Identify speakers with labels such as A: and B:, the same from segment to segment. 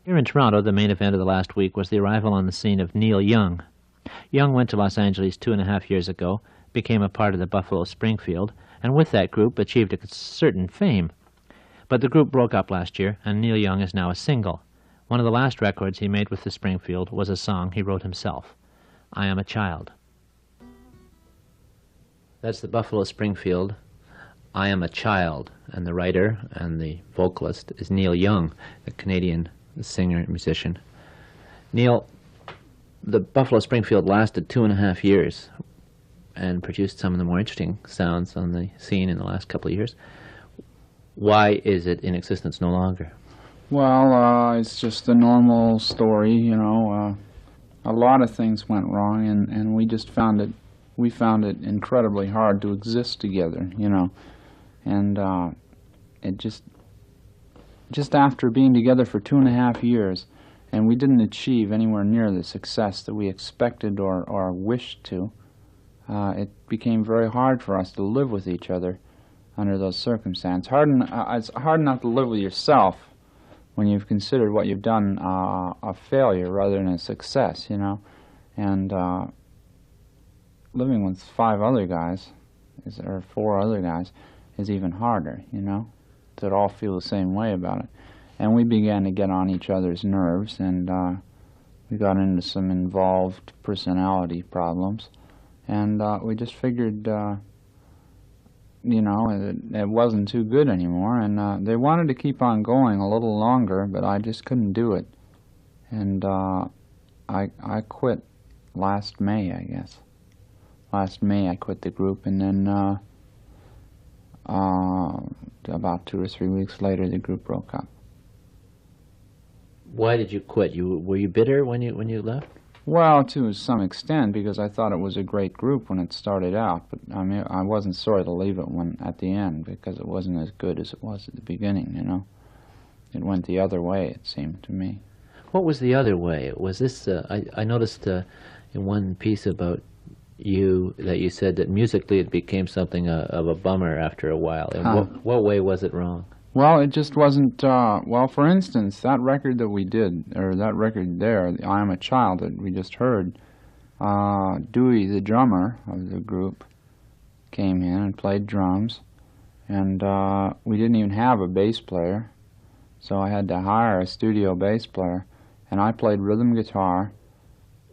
A: Here in Toronto, the main event of the last week was the arrival on the scene of Neil Young. Young went to Los Angeles 2.5 years ago, became a part of the Buffalo Springfield, and with that group achieved a certain fame. But the group broke up last year, and Neil Young is now a single. One of the last records he made with the Springfield was a song he wrote himself, I Am a Child. That's the Buffalo Springfield, I Am a Child, and the writer and the vocalist is Neil Young, the Canadian singer and musician. Neil, the Buffalo Springfield lasted 2.5 years and produced some of the more interesting sounds on the scene in the last couple of years. Why is it in existence no longer?
B: Well, it's just a normal story, you know. A lot of things went wrong, and we found it incredibly hard to exist together, you know. And it just after being together for 2.5 years, and we didn't achieve anywhere near the success that we expected or wished to, it became very hard for us to live with each other under those circumstances. It's hard enough to live with yourself when you've considered what you've done a failure rather than a success, you know. And living with 5 other guys, or 4 other guys, is even harder, you know, to all feel the same way about it. And we began to get on each other's nerves, and we got into some involved personality problems. And we just figured, you know, it wasn't too good anymore. And they wanted to keep on going a little longer, but I just couldn't do it. And I quit last May, I guess. Last May I quit the group, and then about 2 or 3 weeks later the group broke up.
A: Why did you quit? Were you bitter when you left?
B: Well, to some extent, because I thought it was a great group when it started out, but I mean, I wasn't sorry to leave it at the end, because it wasn't as good as it was at the beginning, you know. It went the other way, it seemed to me.
A: What was the other way? Was this, I noticed in one piece about you that you said that musically it became something of a bummer after a while. In what way was it wrong?
B: Well, it just wasn't, well, for instance, that record that we did, or that record there, I Am a Child that we just heard, Dewey, the drummer of the group, came in and played drums, and we didn't even have a bass player, so I had to hire a studio bass player, and I played rhythm guitar,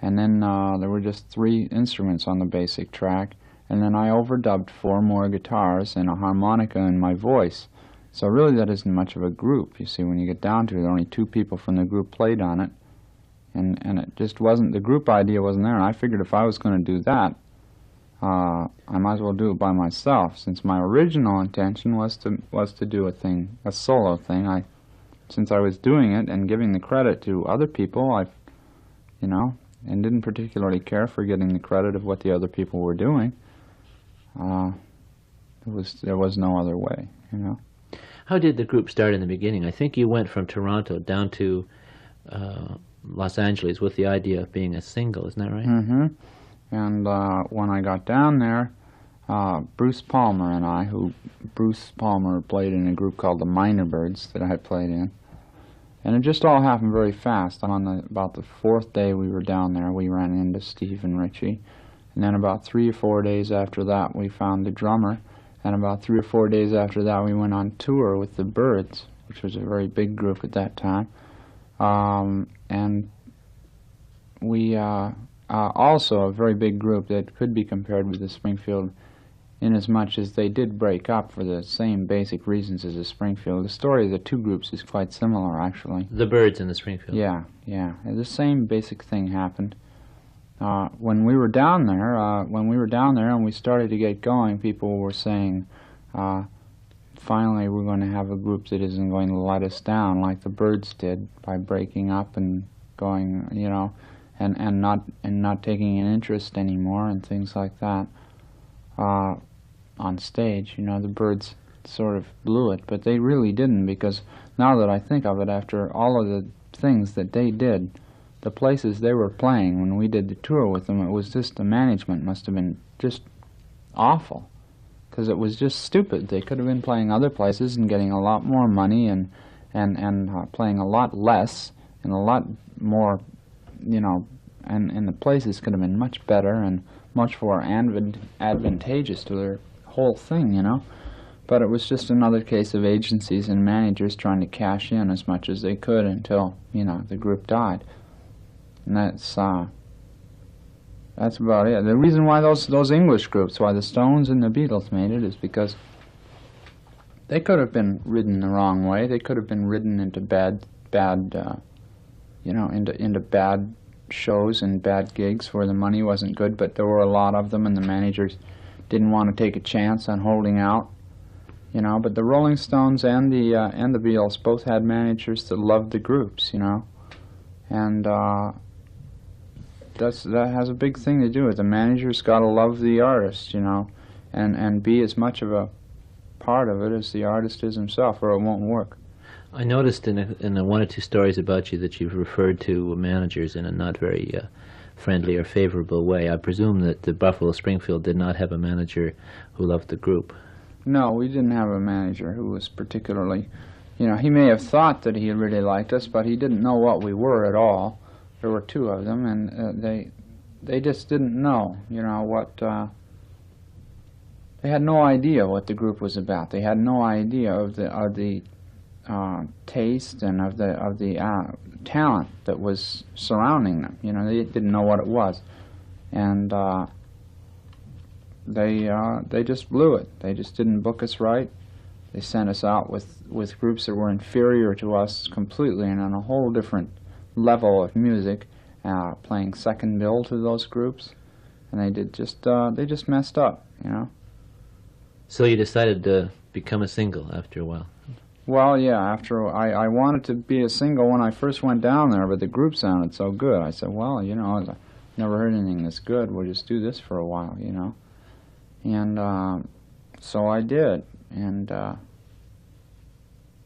B: and then there were just 3 instruments on the basic track, and then I overdubbed 4 more guitars and a harmonica in my voice. So really that isn't much of a group. You see, when you get down to it, only 2 people from the group played on it, and it just wasn't, the group idea wasn't there, and I figured if I was going to do that, I might as well do it by myself, since my original intention was to do a solo thing. Since I was doing it and giving the credit to other people, you know, and didn't particularly care for getting the credit of what the other people were doing, there was no other way, you know.
A: How did the group start in the beginning? I think you went from Toronto down to Los Angeles with the idea of being a single, isn't that right?
B: Mm-hmm. And when I got down there, Bruce Palmer and I, Bruce Palmer played in a group called the Minor Birds that I had played in, and it just all happened very fast. About the 4th day we were down there, we ran into Steve and Richie, and then about 3 or 4 days after that, we found the drummer. And about 3 or 4 days after that, we went on tour with the Birds, which was a very big group at that time. And we also a very big group that could be compared with the Springfield, inasmuch as they did break up for the same basic reasons as the Springfield. The story of the 2 groups is quite similar, actually.
A: The Birds and the Springfield.
B: Yeah. The same basic thing happened. When we were down there, and we started to get going, people were saying, finally we're going to have a group that isn't going to let us down like the Birds did by breaking up and going, you know, and not taking an interest anymore and things like that on stage. You know, the Birds sort of blew it, but they really didn't, because now that I think of it, after all of the things that they did, the places they were playing when we did the tour with them, it was just, the management must have been just awful, because it was just stupid. They could have been playing other places and getting a lot more money and playing a lot less and a lot more, you know, and the places could have been much better and much more advantageous to their whole thing, you know. But it was just another case of agencies and managers trying to cash in as much as they could until, you know, the group died. And that's about it. The reason why those English groups, why the Stones and the Beatles made it, is because they could have been ridden the wrong way. They could have been ridden into bad, you know, into bad shows and bad gigs where the money wasn't good. But there were a lot of them, and the managers didn't want to take a chance on holding out. You know, but the Rolling Stones and the Beatles both had managers that loved the groups. You know, and that has a big thing to do with it. The manager's got to love the artist. You know, and be as much of a part of it as the artist is himself, or it won't work.
A: I noticed in the one or two stories about you that you've referred to managers in a not very friendly or favorable way. I presume that the Buffalo Springfield did not have a manager who loved the group.
B: No, we didn't have a manager who was particularly, you know, he may have thought that he really liked us, but he didn't know what we were at all. There were two of them, and they just didn't know, you know, what, they had no idea what the group was about. They had no idea of the taste and of the talent that was surrounding them. You know, they didn't know what it was, and they just blew it. They just didn't book us right. They sent us out with groups that were inferior to us completely and on a whole different level of music, playing second bill to those groups, and they just messed up. You know.
A: So you decided to become a single after a while?
B: Well, yeah, after I wanted to be a single when I first went down there, but the group sounded so good. I said, well, you know, I've never heard anything this good. We'll just do this for a while, you know. And so I did. And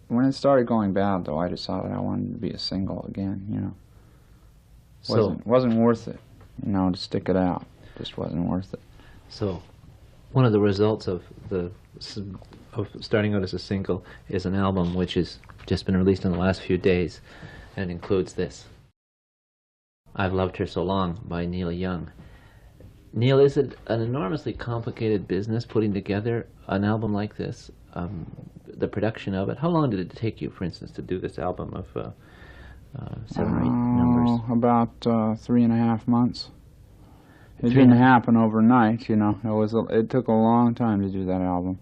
B: when it started going bad, though, I decided I wanted to be a single again, you know. Wasn't worth it, you know, to stick it out. Just wasn't worth it.
A: So one of the results of starting out as a single is an album which has just been released in the last few days, and includes this, I've Loved Her So Long by Neil Young. Neil, is it an enormously complicated business putting together an album like this? The production of it, how long did it take you, for instance, to do this album of 7 or 8 numbers?
B: About 3.5 months. It didn't happen overnight, you know. It took a long time to do that album,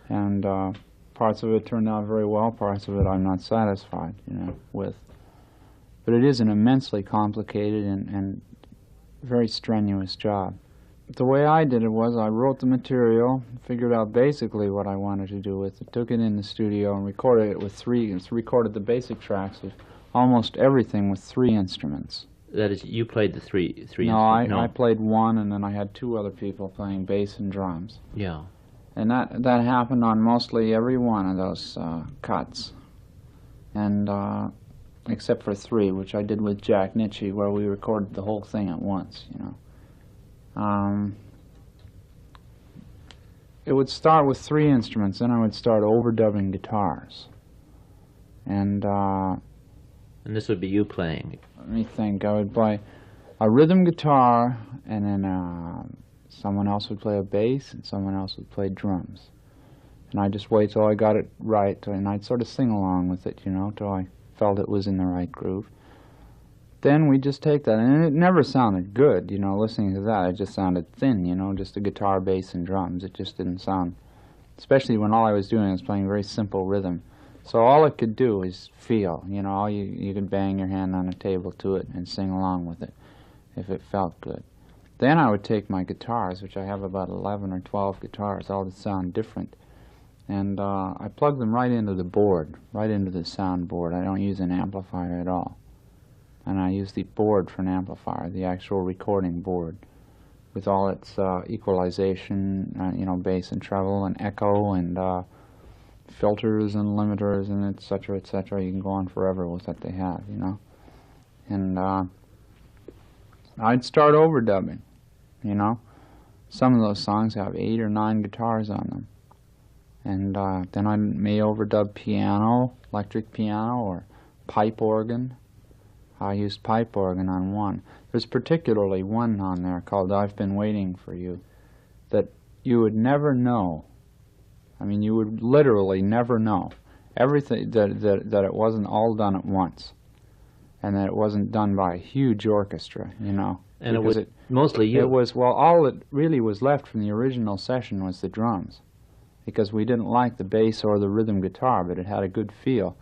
B: and parts of it turned out very well. Parts of it I'm not satisfied, you know, with. But it is an immensely complicated and very strenuous job. The way I did it was I wrote the material, figured out basically what I wanted to do with it, took it in the studio and recorded it with recorded the basic tracks of almost everything with 3 instruments. That is, you played the three instruments? No, I played one, and then I had 2 other people playing bass and drums. Yeah. And that happened on mostly every one of those cuts, and except for 3, which I did with Jack Nitschke, where we recorded the whole thing at once, you know. It would start with 3 instruments, then I would start overdubbing guitars. And this would be you playing? Let me think. I would play a rhythm guitar, and then someone else would play a bass, and someone else would play drums. And I'd just wait till I got it right, and I'd sort of sing along with it, you know, till I felt it was in the right groove. Then we'd just take that, and it never sounded good, you know, listening to that. It just sounded thin, you know, just a guitar, bass, and drums. It just didn't sound, especially when all I was doing was playing very simple rhythm. So all it could do is feel, you know, you could bang your hand on a table to it and sing along with it if it felt good. Then I would take my guitars, which I have about 11 or 12 guitars, all that sound different, and I plug them right into the board, right into the sound board. I don't use an amplifier at all. And I use the board for an amplifier, the actual recording board, with all its equalization, you know, bass and treble and echo and filters and limiters and et cetera, et cetera. You can go on forever with what they have, you know. And I'd start overdubbing, you know. Some of those songs have 8 or 9 guitars on them. And then I may overdub piano, electric piano, or pipe organ. I used pipe organ on one. There's particularly one on there called I've Been Waiting for You that you would never know. I mean, you would literally never know everything that it wasn't all done at once, and that it wasn't done by a huge orchestra, you know.
A: And it was mostly you.
B: It was, well, all that really was left from the original session was the drums, because we didn't like the bass or the rhythm guitar, but it had a good feel.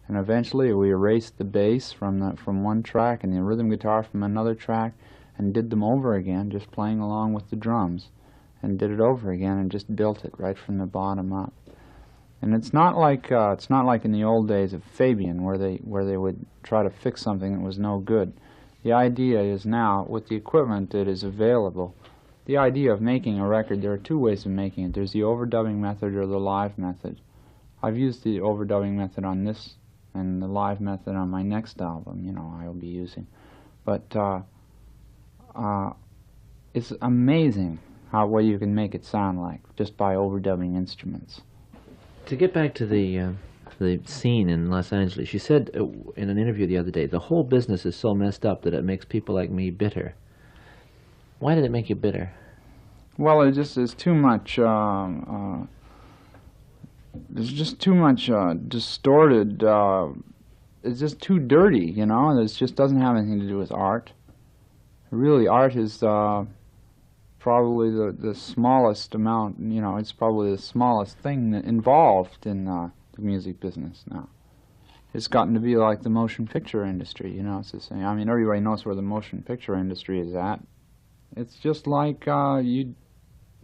B: And eventually we erased the bass from one track and the rhythm guitar from another track, and did them over again, just playing along with the drums, and did it over again and just built it right from the bottom up. And it's not like in the old days of Fabian, where they would try to fix something that was no good. The idea is now, with the equipment that is available, the idea of making a record, there are two ways of making it. There's the overdubbing method or the live method. I've used the overdubbing method on this and the live method on my next album, you know, I'll be using. But it's amazing what you can make it sound like just by overdubbing instruments.
A: To get back to the scene in Los Angeles, you said in an interview the other day, the whole business is so messed up that it makes people like me bitter. Why did it make you bitter?
B: Well, it just is too much. There's just too much distorted. It's just too dirty, you know. It just doesn't have anything to do with art. Really, art is probably the smallest amount. You know, it's probably the smallest thing that involved in the music business now. It's gotten to be like the motion picture industry, you know. It's the same. I mean, everybody knows where the motion picture industry is at. It's just like you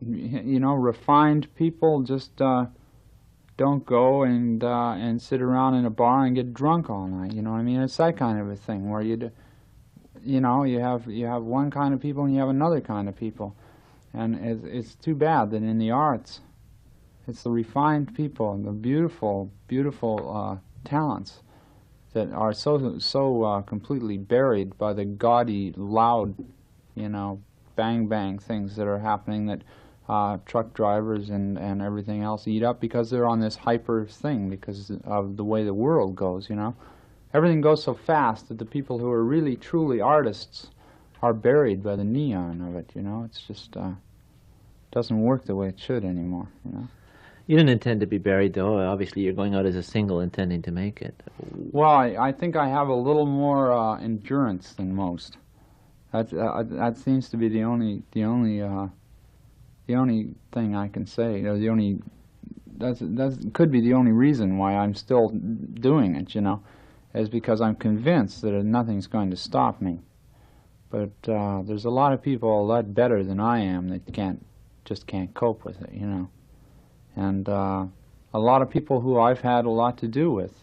B: know, refined people just don't go and sit around in a bar and get drunk all night. You know what I mean? It's that kind of a thing where you know, you have one kind of people and you have another kind of people, and it's too bad that in the arts, it's the refined people and the beautiful talents that are so completely buried by the gaudy, loud, you know, bang things that are happening that truck drivers and everything else eat up, because they're on this hyper thing because of the way the world goes, you know. Everything goes so fast that the people who are really truly artists are buried by the neon of it, you know. It's just doesn't work the way it should anymore, you know.
A: You didn't intend to be buried, though. Obviously, you're going out as a single, intending to make it.
B: Well, I think I have a little more endurance than most. That seems to be the only thing I can say. You know, that could be the only reason why I'm still doing it. You know, is because I'm convinced that nothing's going to stop me. But there's a lot of people a lot better than I am that just can't cope with it. You know, and a lot of people who I've had a lot to do with,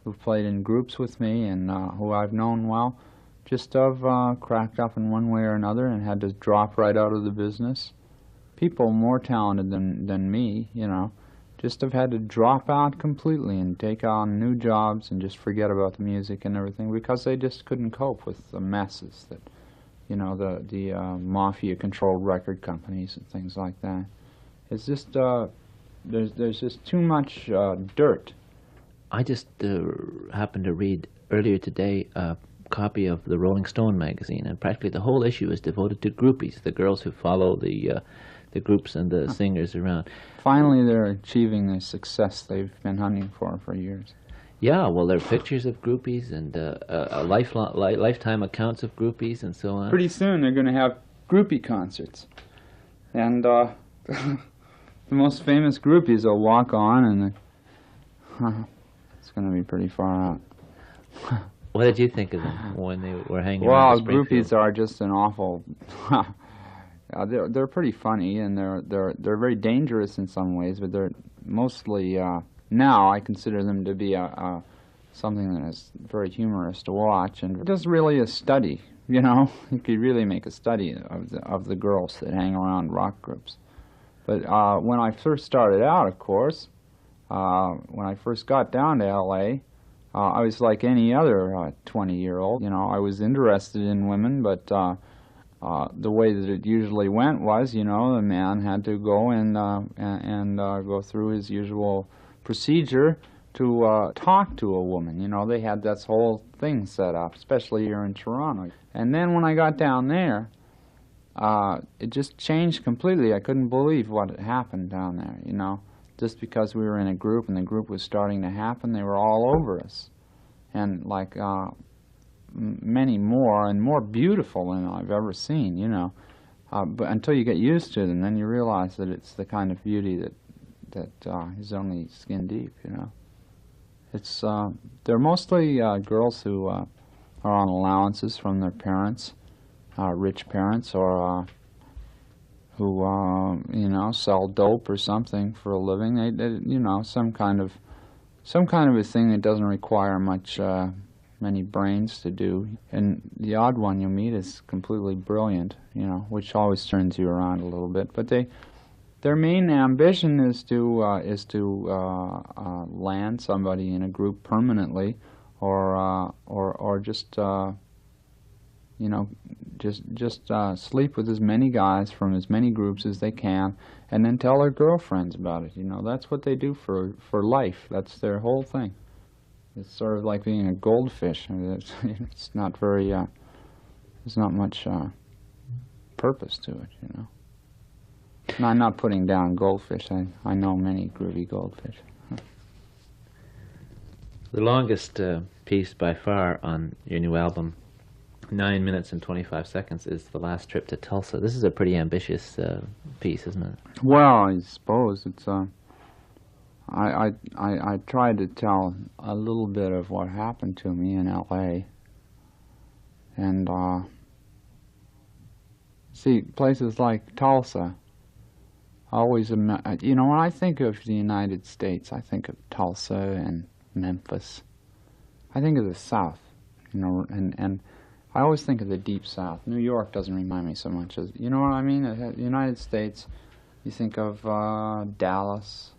B: who've played in groups with me and who I've known well, just have cracked up in one way or another and had to drop right out of the business. People more talented than me, you know, just have had to drop out completely and take on new jobs and just forget about the music and everything because they just couldn't cope with the messes that, you know, the mafia-controlled record companies and things like that. It's just there's just too much dirt.
A: I just happened to read earlier today a copy of the Rolling Stone magazine, and practically the whole issue is devoted to groupies, the girls who follow the groups and the singers around.
B: Finally, they're achieving the success they've been hunting for years.
A: Yeah, well, there are pictures of groupies and lifetime accounts of groupies and so on.
B: Pretty soon, they're going to have groupie concerts, and the most famous groupies will walk on, and it's going to be pretty far out.
A: What did you think of them when they were hanging around?
B: Well,
A: Springfield?
B: groupies are just an awful. They're pretty funny, and they're very dangerous in some ways, but they're mostly now I consider them to be something that is very humorous to watch, and just really a study. You know, you could really make a study of the girls that hang around rock groups. But when I first started out, of course, when I first got down to L.A., I was like any other 20-year-old. You know, I was interested in women, but the way that it usually went was, you know, the man had to go and go through his usual procedure to talk to a woman. You know, they had this whole thing set up, especially here in Toronto. And then when I got down there, it just changed completely. I couldn't believe what had happened down there, you know. Just because we were in a group and the group was starting to happen, they were all over us. And like many more and more beautiful than I've ever seen, you know. But until you get used to them, then you realize that it's the kind of beauty that is only skin deep, you know. It's they're mostly girls who are on allowances from their parents, rich parents, or who you know, sell dope or something for a living. They you know, some kind of a thing that doesn't require many brains to do. And the odd one you meet is completely brilliant, you know, which always turns you around a little bit. But their main ambition is to land somebody in a group permanently, or just you know, just sleep with as many guys from as many groups as they can, and then tell their girlfriends about it. You know, that's what they do for life. That's their whole thing. It's sort of like being a goldfish. I mean, it's not very. There's not much purpose to it, you know. And I'm not putting down goldfish. I know many groovy goldfish.
A: The longest piece by far on your new album, 9 minutes and 25 seconds, is The Last Trip to Tulsa. This is a pretty ambitious piece, isn't it?
B: Well, I suppose it's. I tried to tell a little bit of what happened to me in L.A. And see, places like Tulsa. Always, you know, when I think of the United States, I think of Tulsa and Memphis. I think of the South, you know, and I always think of the Deep South. New York doesn't remind me so much as, you know what I mean? The United States, you think of Dallas,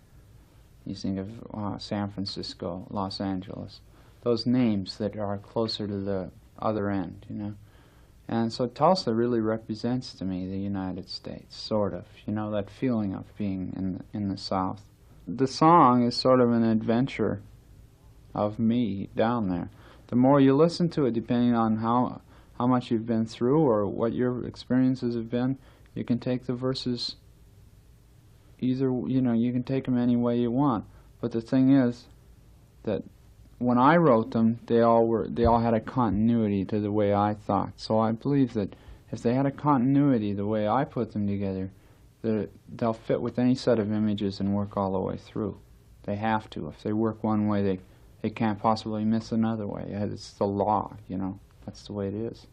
B: you think of San Francisco, Los Angeles. Those names that are closer to the other end, you know. And so Tulsa really represents to me the United States, sort of, you know, that feeling of being in the South. The song is sort of an adventure of me down there. The more you listen to it, depending on how much you've been through or what your experiences have been, you can take the verses either, you know, you can take them any way you want. But the thing is that when I wrote them, they all had a continuity to the way I thought. So I believe that if they had a continuity the way I put them together, they'll fit with any set of images and work all the way through. They have to. If they work one way, they can't possibly miss another way. It's the law, you know. That's the way it is.